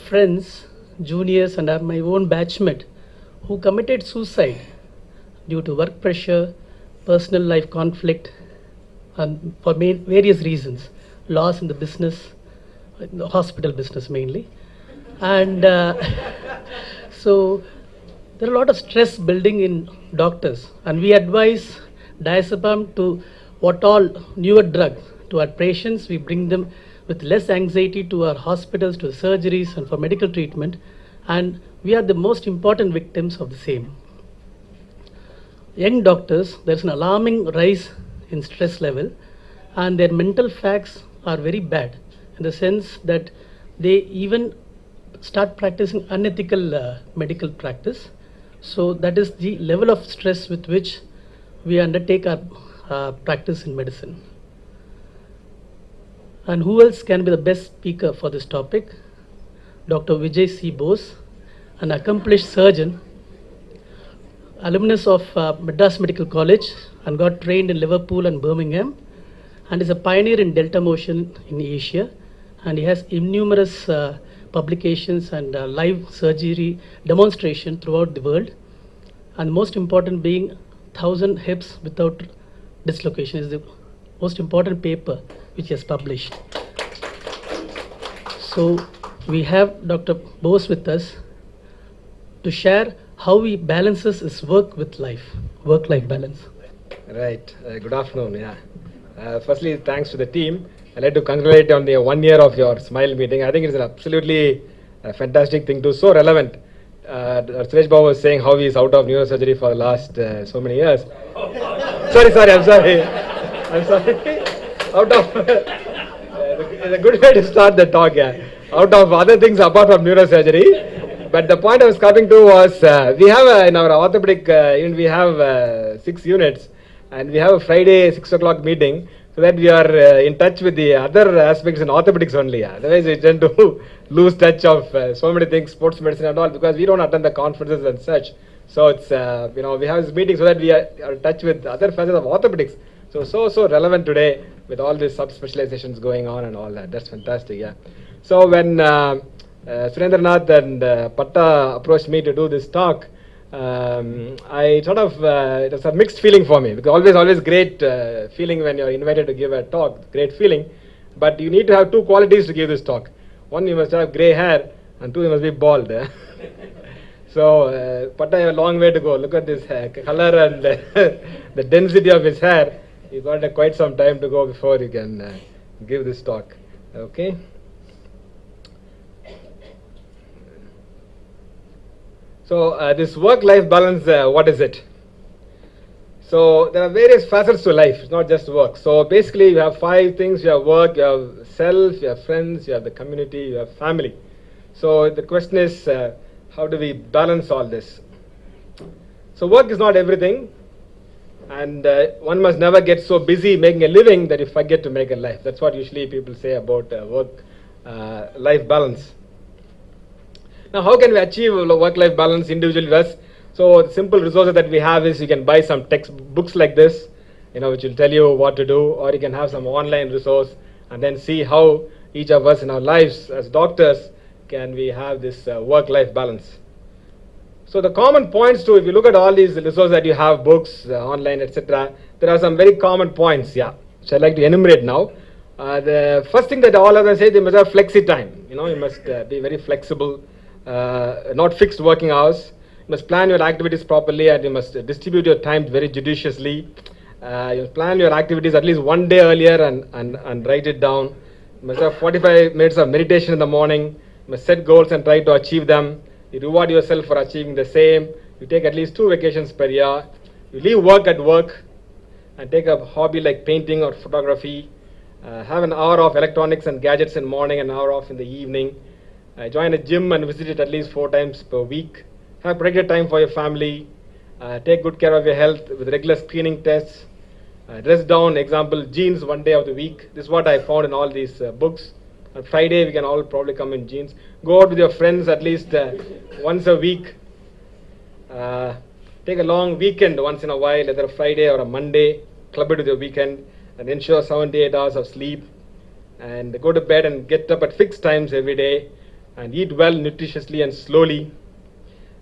Friends, juniors, and my own batchmate who committed suicide due to work pressure, personal life conflict, and for various reasons, loss in the business, in the hospital business mainly. And so there are a lot of stress building in doctors, and we advise diazepam to what all newer drug to our patients. We bring them with less anxiety to our hospitals, to surgeries, and for medical treatment, and we are the most important victims of the same. Young doctors, there's an alarming rise in stress level, and their mental facts are very bad in the sense that they even start practicing unethical medical practice. So that is the level of stress with which we undertake our practice in medicine. And who else can be the best speaker for this topic? Dr. Vijay C Bose, an accomplished surgeon, alumnus of Madras Medical College, and got trained in Liverpool and Birmingham, and is a pioneer in Delta motion in Asia, and he has innumerous publications and live surgery demonstration throughout the world, and most important being 1,000 hips without dislocation is the most important paper which he has published. So we have Dr. Bose with us to share how he balances his work-life balance. Right. Good afternoon. Firstly, thanks to the team. I'd like to congratulate on the 1 year of your SMILE meeting. I think it's an absolutely fantastic thing to so relevant. Suresh Babu was saying how he's out of neurosurgery for the last so many years. I'm sorry. Out of it's a good way to start the talk. Out of other things apart from neurosurgery. But the point I was coming to was we have in our orthopedic unit we have 6 units, and we have a Friday 6 o'clock meeting, so that we are in touch with the other aspects in orthopedics only. Otherwise, we tend to lose touch of so many things, sports medicine and all, because we don't attend the conferences and such. So it's we have this meeting so that we are in touch with other facets of orthopedics. So relevant today with all these subspecializations going on and all that. That's fantastic. So when Surendranath and Patta approached me to do this talk, I sort of, it was a mixed feeling for me, because always great feeling when you're invited to give a talk, great feeling, but you need to have 2 qualities to give this talk. One, you must have grey hair, and 2, you must be bald. So, Patta has a long way to go. Look at this color and the density of his hair. You've got quite some time to go before you can give this talk. Okay. So this work-life balance, what is it? So there are various facets to life, it's not just work. So basically you have 5 things: you have work, you have self, you have friends, you have the community, you have family. So the question is, how do we balance all this? So work is not everything, and one must never get so busy making a living that you forget to make a life. That's what usually people say about work-life balance. Now, how can we achieve work-life balance individually? So the simple resources that we have is you can buy some textbooks like this, which will tell you what to do, or you can have some online resource and then see how each of us in our lives as doctors can we have this work-life balance. So the common points too, if you look at all these resources that you have, books, online, etc., there are some very common points, which I'd like to enumerate now. The first thing that all of us say, they must have flexi time. You must be very flexible, not fixed working hours. You must plan your activities properly, and you must distribute your time very judiciously. You plan your activities at least 1 day earlier and write it down. You must have 45 minutes of meditation in the morning. You must set goals and try to achieve them. You reward yourself for achieving the same. You take at least 2 vacations per year. You leave work at work and take a hobby like painting or photography. Have an hour of electronics and gadgets in the morning, an hour off in the evening. Join a gym and visit it at least 4 times per week. Have protected time for your family. Take good care of your health with regular screening tests. Dress down, example, jeans 1 day of the week. This is what I found in all these books. On Friday, we can all probably come in jeans. Go out with your friends at least once a week. Take a long weekend once in a while, either a Friday or a Monday. Club it with your weekend and ensure 7 to 8 hours of sleep. And go to bed and get up at fixed times every day. and eat well, nutritiously and slowly,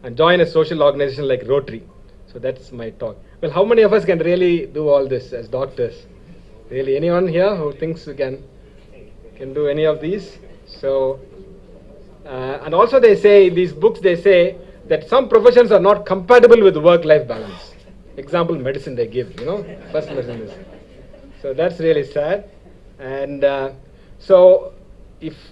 and join a social organization like Rotary. So that's my talk. Well, how many of us can really do all this as doctors? Really, anyone here who thinks we can do any of these? So, and also they say, these books, they say that some professions are not compatible with work-life balance. Example, medicine they give, first medicine is. So that's really sad. And so,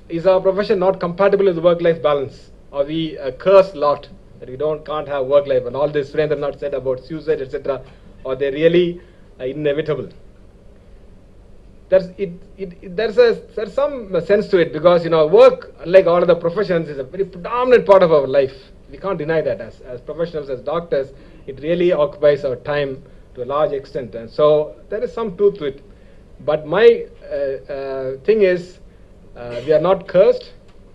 is our profession not compatible with work-life balance? Are we a cursed lot that we can't have work-life? And all this friends have not said about suicide, etc. Are they really inevitable? There's some sense to it, because work, like all other professions, is a very predominant part of our life. We can't deny that. As professionals, as doctors, it really occupies our time to a large extent, and so there is some truth to it. But my thing is, we are not cursed,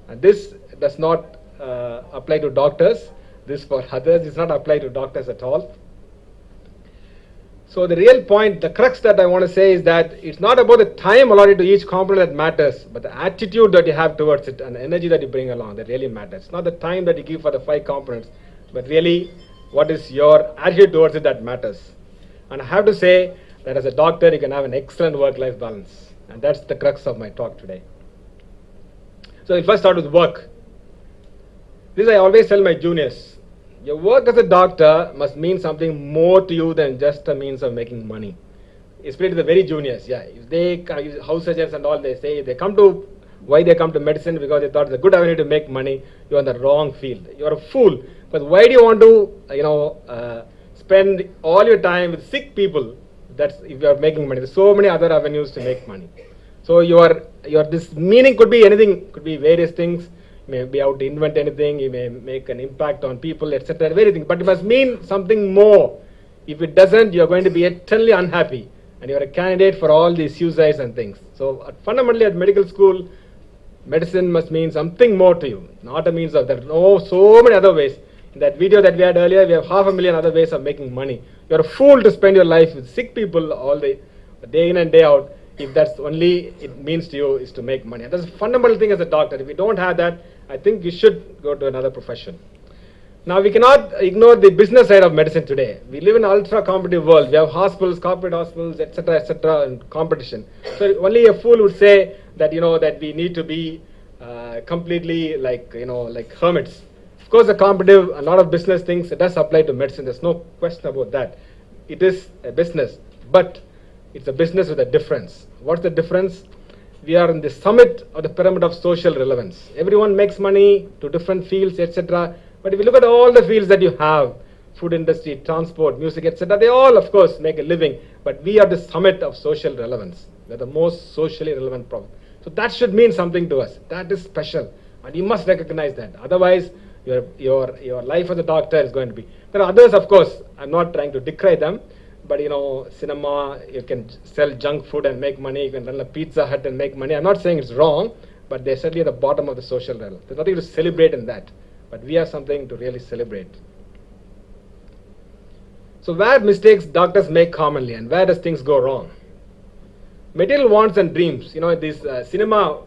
and this does not apply to doctors. This for others, it's not apply to doctors at all. So the real point, the crux that I want to say is that it's not about the time allotted to each component that matters, but the attitude that you have towards it and the energy that you bring along that really matters. It's not the time that you give for the 5 components, but really what is your attitude towards it that matters. And I have to say that as a doctor, you can have an excellent work-life balance. And that's the crux of my talk today. So we'll first start with work. This I always tell my juniors. Your work as a doctor must mean something more to you than just a means of making money. Especially to the very juniors, yeah. If they house surgeons and all, they say why they come to medicine because they thought it's a good avenue to make money. You're in the wrong field. You're a fool. But why do you want to, spend all your time with sick people? That's if you are making money. There's so many other avenues to make money. So this meaning could be anything. Could be various things. You may be out to invent anything, you may make an impact on people, etc. Everything, but it must mean something more. If it doesn't, you're going to be eternally unhappy, and you're a candidate for all these suicides and things. So fundamentally at medical school, medicine must mean something more to you, not a means of that. No, so many other ways. In that video that we had earlier, we have 500,000 other ways of making money. You're a fool to spend your life with sick people all day in and day out, if that's only it means to you is to make money. And that's a fundamental thing as a doctor. If you don't have that, I think you should go to another profession. Now, we cannot ignore the business side of medicine today. We live in an ultra-competitive world. We have hospitals, corporate hospitals, etc., and competition. So only a fool would say that, that we need to be completely like hermits. Of course, a lot of business things, it does apply to medicine. There's no question about that. It is a business, but it's a business with a difference. What's the difference? We are in the summit of the pyramid of social relevance. Everyone makes money to different fields, etc. But if you look at all the fields that you have, food industry, transport, music, etc., they all, of course, make a living. But we are the summit of social relevance. We're the most socially relevant problem. So that should mean something to us. That is special. And you must recognize that. Otherwise, your life as a doctor is going to be. There are others, of course. I'm not trying to decry them. But cinema, you can sell junk food and make money. You can run a Pizza Hut and make money. I'm not saying it's wrong, but they're certainly at the bottom of the social realm. There's nothing to celebrate in that. But we have something to really celebrate. So where mistakes doctors make commonly and where does things go wrong? Material wants and dreams. This cinema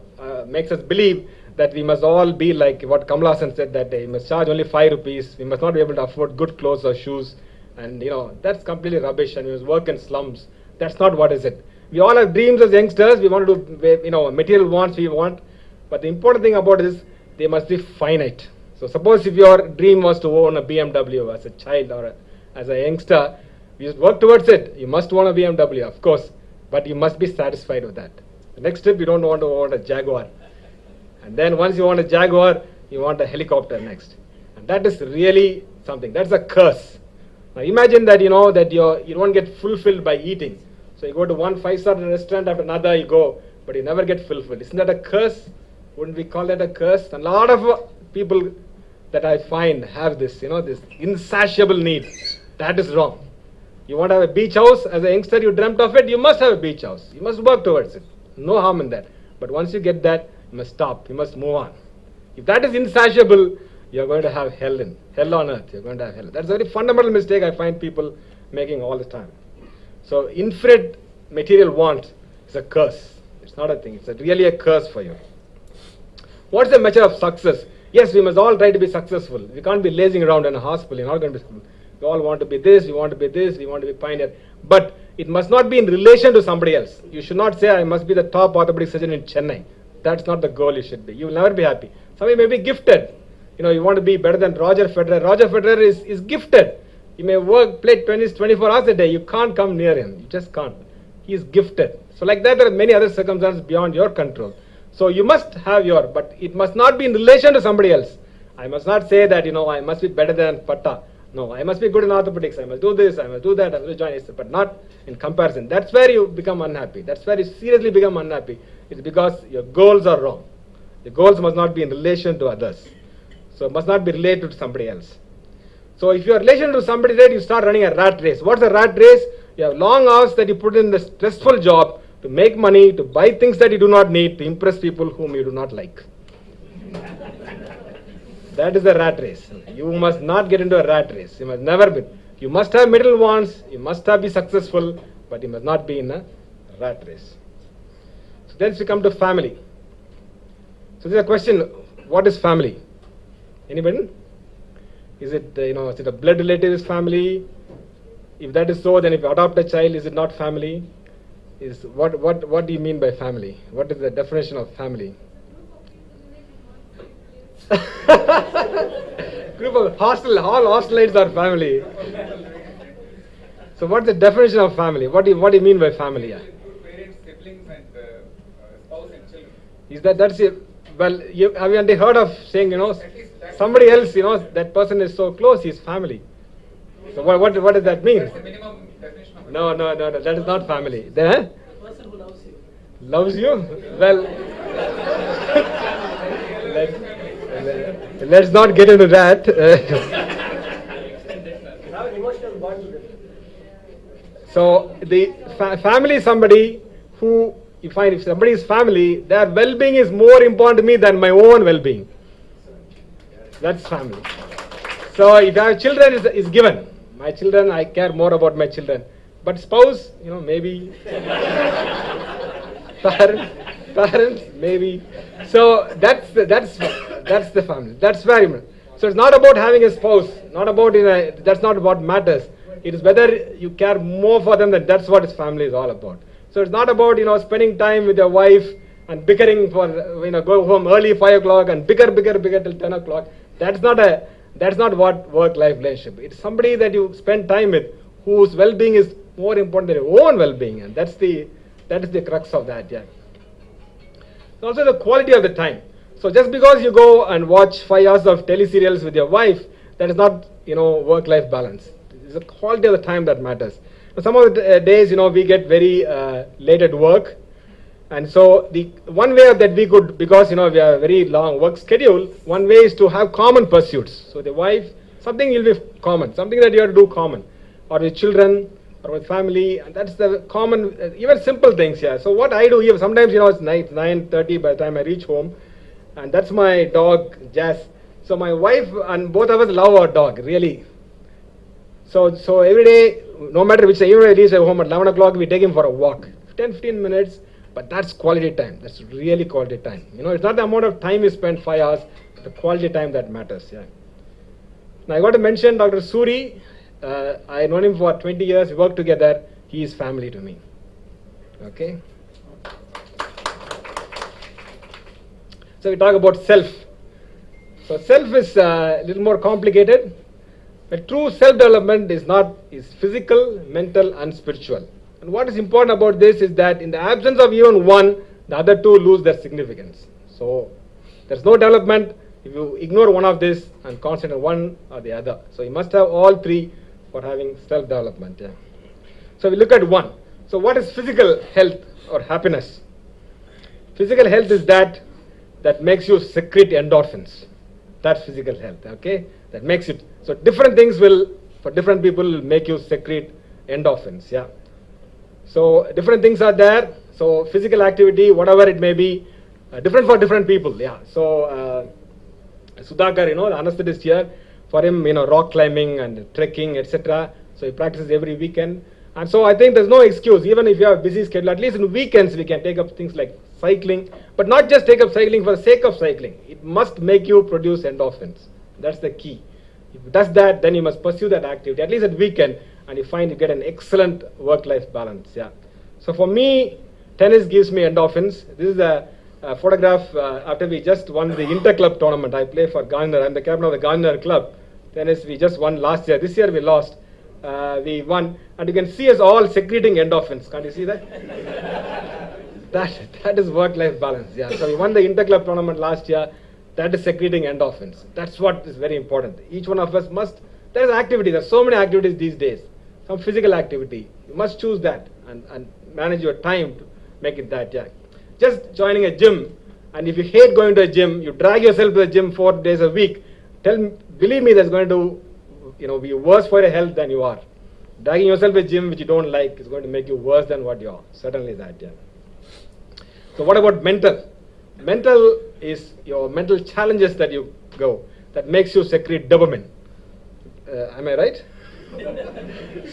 makes us believe that we must all be like what Kamal Haasan said that day. We must charge only 5 rupees. We must not be able to afford good clothes or shoes. And that's completely rubbish, and we must work in slums. That's not what is it. We all have dreams as youngsters. We want to do, material wants we want. But the important thing about it is they must be finite. So suppose if your dream was to own a BMW as a child or as a youngster, you work towards it. You must own a BMW, of course, but you must be satisfied with that. The next step, you don't want to own a Jaguar. And then once you want a Jaguar, you want a helicopter next. And that is really something. That's a curse. Now imagine that you don't get fulfilled by eating. So you go to one 5-star restaurant after another you go, but you never get fulfilled. Isn't that a curse? Wouldn't we call that a curse? And a lot of people that I find have this, this insatiable need. That is wrong. You want to have a beach house as a youngster, you dreamt of it, you must have a beach house. You must work towards it. No harm in that. But once you get that, you must stop. You must move on. If that is insatiable, you're going to have hell on earth. You're going to have hell. That's a very fundamental mistake I find people making all the time. So infinite material want is a curse. It's not a thing. It's really a curse for you. What's the measure of success? Yes, we must all try to be successful. We can't be lazing around in a hospital. You're not going to be successful. We all want to be this, we want to be this, we want to be pioneer. But it must not be in relation to somebody else. You should not say, I must be the top orthopedic surgeon in Chennai. That's not the goal you should be. You will never be happy. Somebody may be gifted. You want to be better than Roger Federer. Roger Federer is gifted. You may play tennis 24 hours a day. You can't come near him. You just can't. He is gifted. So like that, there are many other circumstances beyond your control. So you must have but it must not be in relation to somebody else. I must not say that, I must be better than Patta. No, I must be good in orthopedics. I must do this, I must do that, I must join it, but not in comparison. That's where you become unhappy. That's where you seriously become unhappy. It's because your goals are wrong. The goals must not be in relation to others. So it must not be related to somebody else. So if your relation to somebody, right, you start running a rat race. What's a rat race? You have long hours that you put in the stressful job to make money, to buy things that you do not need, to impress people whom you do not like. That is the rat race. You must not get into a rat race. You must never be. You must have middle wants, you must be successful, but you must not be in a rat race. So then we come to family. So there's a question, what is family? Anybody? Is it, is it a blood relative's family? If that is so, then if you adopt a child, is it not family? What do you mean by family? What is the definition of family? Group of all hostelites are family. So what's the definition of family? What do you mean by family? Yeah? Parents, siblings, and spouse and children. Is that's it? Well, have you heard of saying, somebody else, that person is so close, he's family. So what does that mean? That's the minimum definition of No, that is not family. Then, The person who loves you. loves you? Well, let's not get into that. Have an emotional bond with it. So the family is somebody who, you find if somebody is family, their well-being is more important to me than my own well-being. That's family. So if I have children, is given. My children, I care more about my children. But spouse, maybe. Parents, maybe. So that's the family. That's very important. So it's not about having a spouse. Not about that's not what matters. It is whether you care more for them. That's what his family is all about. So it's not about spending time with your wife and bickering for go home early 5 o'clock and bicker till 10 o'clock. That's not what work-life relationship. It's somebody that you spend time with whose well-being is more important than your own well-being, and that is the crux of that. Yeah. Also the quality of the time. So just because you go and watch 5 hours of teleserials with your wife, that is not work-life balance. It's the quality of the time that matters. Some of the days we get very late at work. And so the one way that we could, because we have a very long work schedule, one way is to have common pursuits. So the wife, something will be common, something that you have to do common, or with children, or with family, and that's the common, even simple things here. So what I do here, sometimes it's 9:30 by the time I reach home, and that's my dog, Jazz. So my wife and both of us love our dog, really. So every day, no matter which time, even when I reach home at 11 o'clock, we take him for a walk, 10-15 minutes. But that's quality time. That's really quality time. It's not the amount of time you spend 5 hours, but the quality time that matters. Yeah. Now I got to mention Dr. Suri. I known him for 20 years. We worked together. He is family to me. Okay. So we talk about self. So self is a little more complicated. But true self-development is physical, mental, and spiritual. And what is important about this is that in the absence of even one, the other two lose their significance. So there's no development if you ignore one of this and concentrate on one or the other. So you must have all three for having self-development. Yeah. So we look at one. So what is physical health or happiness? Physical health is that makes you secrete endorphins. That's physical health. Okay, that makes it. So different things for different people make you secrete endorphins. Yeah. So different things are there. So physical activity, whatever it may be, different for different people. Yeah. So Sudhakar, the anesthetist here, for him, rock climbing and trekking, etc. So he practices every weekend. And so I think there's no excuse. Even if you have a busy schedule, at least in weekends we can take up things like cycling, but not just take up cycling for the sake of cycling. It must make you produce endorphins. That's the key. If it does that, then you must pursue that activity, at least at weekend, and you find you get an excellent work-life balance. Yeah. So for me, tennis gives me endorphins. This is a photograph after we just won the inter-club tournament. I play for Gardner. I'm the captain of the Gardner club. Tennis, we just won last year. This year we lost. We won, and you can see us all secreting endorphins. Can't you see that? that is work-life balance. Yeah. So we won the inter-club tournament last year. That is secreting endorphins. That's what is very important. Each one of us must. There's activity. There's so many activities these days. Some physical activity. You must choose that and manage your time to make it that. Yeah. Just joining a gym, and if you hate going to a gym, you drag yourself to the gym 4 days a week. Believe me, that's going to, be worse for your health than you are. Dragging yourself to a gym which you don't like is going to make you worse than what you are. Certainly that. Yeah. So what about mental? Mental is your mental challenges that you go that makes you secrete dopamine. Am I right?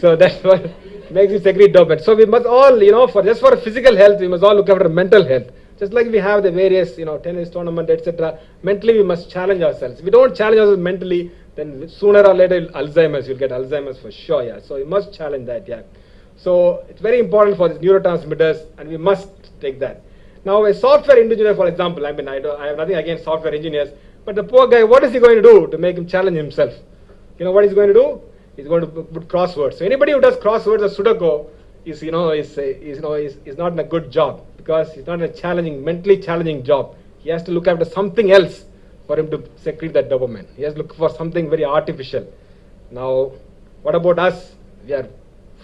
So that's what makes you secrete dopamine. So we must all, for physical health, we must all look after mental health. Just like we have the various, tennis tournament, etc. Mentally, we must challenge ourselves. If we don't challenge ourselves mentally, then sooner or later, Alzheimer's, you'll get Alzheimer's for sure. Yeah. So you must challenge that. Yeah. So it's very important for these neurotransmitters, and we must take that. Now, a software engineer, for example, I have nothing against software engineers, but the poor guy, what is he going to do to make him challenge himself? You know what he's going to do? He's going to put crosswords. So anybody who does crosswords or Sudoku is not in a good job, because he's not in a mentally challenging job. He has to look after something else for him to secrete that dopamine. He has to look for something very artificial. Now, what about us? We are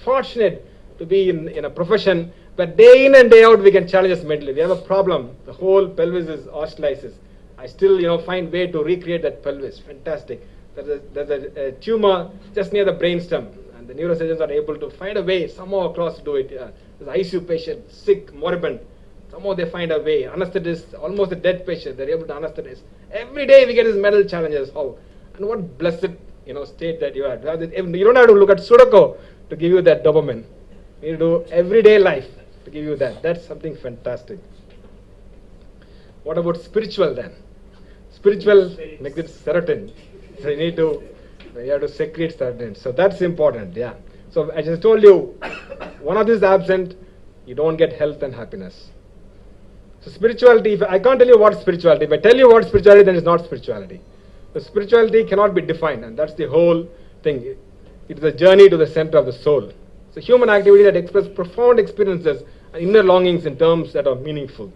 fortunate to be in a profession but day in and day out, we can challenge us mentally. We have a problem. The whole pelvis is osteolysis. I still, find way to recreate that pelvis. Fantastic. There's a tumor just near the brainstem, and the neurosurgeons are able to find a way somehow across to do it. There's an ICU patient, sick, moribund. Somehow they find a way. Anesthetist, almost a dead patient, they're able to anesthetize. Every day we get these mental challenges. How? And what blessed, state that you have. You don't have to look at Sudoku to give you that dopamine. You need to do everyday life to give you that. That's something fantastic. What about spiritual then? Spiritual makes it serotonin. So you have to secrete serotonin. So that's important, yeah. So I just told you, one of these is absent, you don't get health and happiness. So spirituality, I can't tell you what spirituality. If I tell you what spirituality, then it's not spirituality. The spirituality cannot be defined, and that's the whole thing. It is a journey to the center of the soul. It's a human activity that expresses profound experiences and inner longings in terms that are meaningful.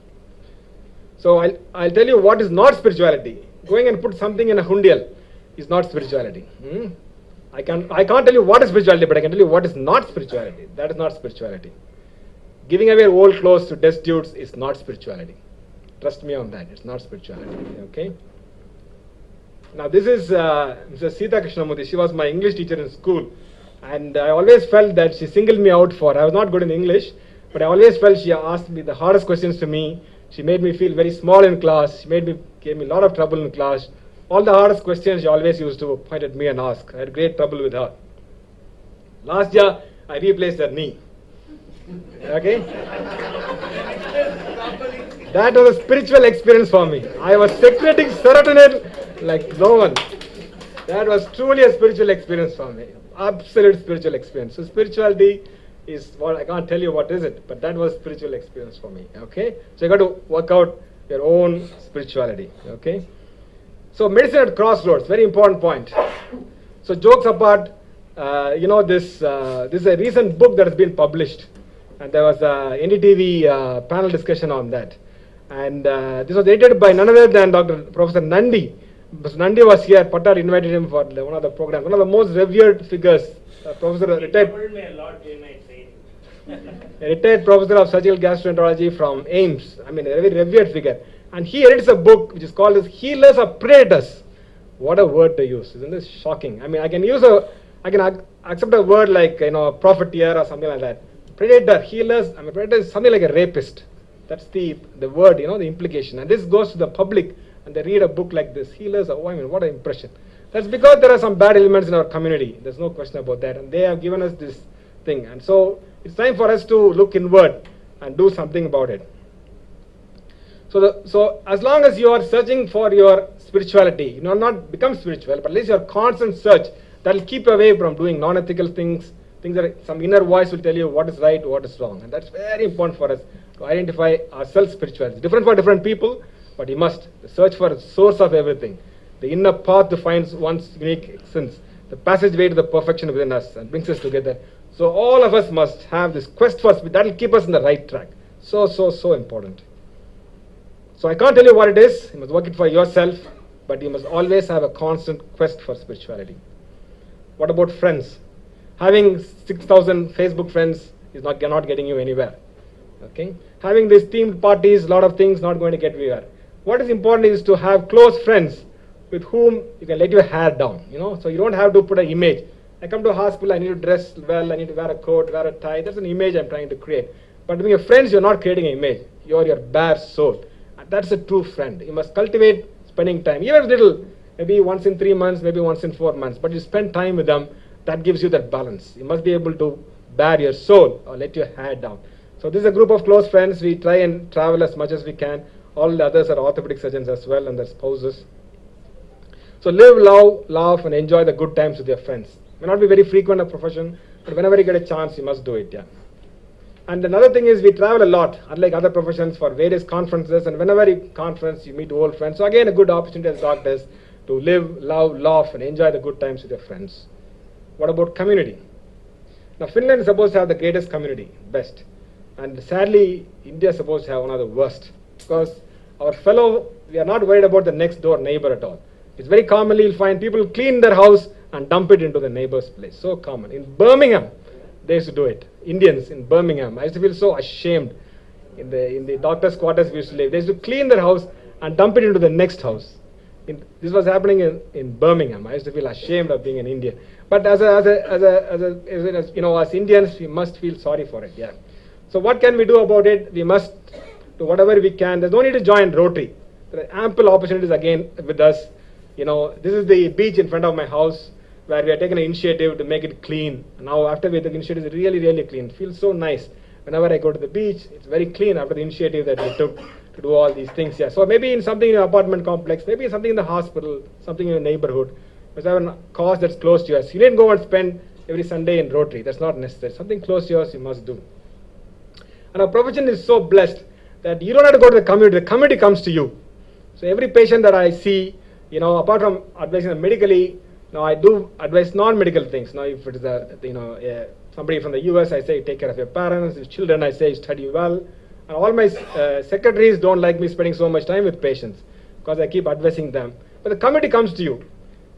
So I'll tell you what is not spirituality. Going and put something in a hundial is not spirituality. I can't tell you what is spirituality, but I can tell you what is not spirituality. That is not spirituality. Giving away old clothes to destitutes is not spirituality. Trust me on that. It's not spirituality. Okay. Now this is Mrs. Sita Krishnamurthy. She was my English teacher in school, and I always felt that she singled me out for. I was not good in English, but I always felt she asked me the hardest questions to me. She made me feel very small in class. She gave me a lot of trouble in class. All the hardest questions she always used to point at me and ask. I had great trouble with her. Last year, I replaced her knee. Okay? That was a spiritual experience for me. I was secreting serotonin like no one. That was truly a spiritual experience for me. Absolute spiritual experience. So spirituality is what, I can't tell you what is it, but that was spiritual experience for me. Okay? So you got to work out your own spirituality. Okay? So medicine at crossroads, very important point. So jokes apart, this is a recent book that has been published, and there was a NDTV panel discussion on that. And this was edited by none other than Professor Nandi. Professor Nandi was here. Pattar invited him for one of the programs. One of the most revered figures, Professor retired. A retired professor of surgical gastroenterology from AIIMS. I mean, a very revered figure. And he edits a book which is called as Healers of Predators. What a word to use. Isn't this shocking? I mean, I can accept a word like, profiteer or something like that. Predator, healers, predator is something like a rapist. That's the word, the implication. And this goes to the public, and they read a book like this. Healers, what an impression. That's because there are some bad elements in our community. There's no question about that. And they have given us this thing. And so it's time for us to look inward and do something about it. So as long as you are searching for your spirituality, you know, not become spiritual, but at least your constant search, that will keep you away from doing non-ethical things, things that some inner voice will tell you what is right, what is wrong. And that's very important for us to identify ourselves spirituality. It's different for different people, but you must search for the source of everything, the inner path to find one's unique essence, the passageway to the perfection within us and brings us together. So all of us must have this quest for spirit. That will keep us in the right track. So important. So I can't tell you what it is. You must work it for yourself, but you must always have a constant quest for spirituality. What about friends? Having 6,000 Facebook friends is not getting you anywhere. Okay? Having these themed parties, a lot of things not going to get you anywhere. What is important is to have close friends with whom you can let your hair down. You know, so you don't have to put an image. I come to a hospital, I need to dress well, I need to wear a coat, wear a tie. That's an image I'm trying to create. But with your friends, you're not creating an image. You're your bare soul. And that's a true friend. You must cultivate spending time, even little, maybe once in 3 months, maybe once in 4 months. But you spend time with them, that gives you that balance. You must be able to bare your soul or let your hair down. So this is a group of close friends. We try and travel as much as we can. All the others are orthopedic surgeons as well and their spouses. So live, love, laugh, and enjoy the good times with your friends. May not be very frequent a profession, but whenever you get a chance, you must do it. Yeah. And another thing is we travel a lot, unlike other professions, for various conferences. And whenever you conference, you meet old friends. So again, a good opportunity as doctors to live, love, laugh, and enjoy the good times with your friends. What about community? Now, Finland is supposed to have the greatest community, best. And sadly, India is supposed to have one of the worst. Because we are not worried about the next door neighbor at all. It's very commonly you'll find people clean their house and dump it into the neighbor's place. So common. In Birmingham, they used to do it. Indians in Birmingham. I used to feel so ashamed. In the doctor's quarters we used to live. They used to clean their house and dump it into the next house. This was happening in Birmingham. I used to feel ashamed of being in India. But as you know, as Indians, we must feel sorry for it. Yeah. So what can we do about it? We must do whatever we can. There's no need to join Rotary. There are ample opportunities again with us. You know, this is the beach in front of my house where we are taking an initiative to make it clean. Now after we took the initiative, it's really, really clean. It feels so nice. Whenever I go to the beach, it's very clean after the initiative that we took to do all these things. Yeah. So maybe in something in your apartment complex, maybe something in the hospital, something in your neighborhood. Because have a cause that's close to us. You didn't go and spend every Sunday in Rotary. That's not necessary. Something close to yours you must do. And our profession is so blessed that you don't have to go to the community comes to you. So every patient that I see, you know, apart from advising them medically, now I do advise non-medical things. Now if it is somebody from the US, I say take care of your parents. If children, I say study well. And all my secretaries don't like me spending so much time with patients because I keep advising them. But the committee comes to you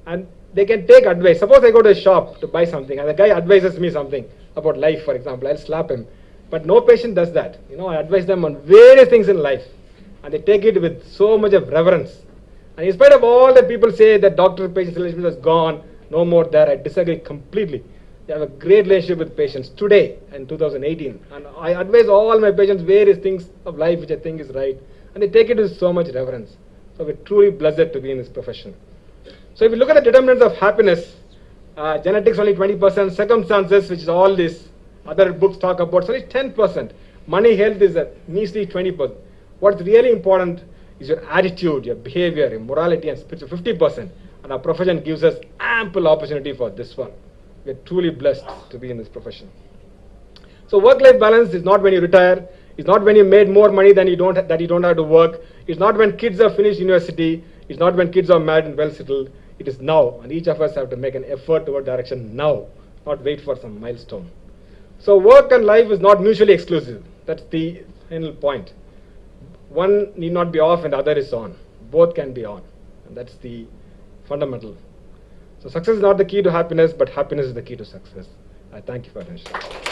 and they can take advice. Suppose I go to a shop to buy something and the guy advises me something about life, for example, I'll slap him. But no patient does that. You know, I advise them on various things in life and they take it with so much of reverence. And in spite of all that people say that doctor-patient relationship has gone, no more there, I disagree completely. They have a great relationship with patients today in 2018. And I advise all my patients various things of life which I think is right. And they take it with so much reverence. So we're truly blessed to be in this profession. So if you look at the determinants of happiness, genetics only 20%, circumstances, which is all this other books talk about, so only 10%. Money, health is a measly 20%. What's really important is your attitude, your behavior, your morality and spiritual 50%. And our profession gives us ample opportunity for this one. We're truly blessed to be in this profession. So work-life balance is not when you retire. It's not when you made more money than you don't have to work. It's not when kids are finished university. It's not when kids are married and well settled. It is now. And each of us have to make an effort toward direction now, not wait for some milestone. So work and life is not mutually exclusive. That's the final point. One need not be off and the other is on. Both can be on. And that's the fundamental. So success is not the key to happiness, but happiness is the key to success. I thank you for your attention.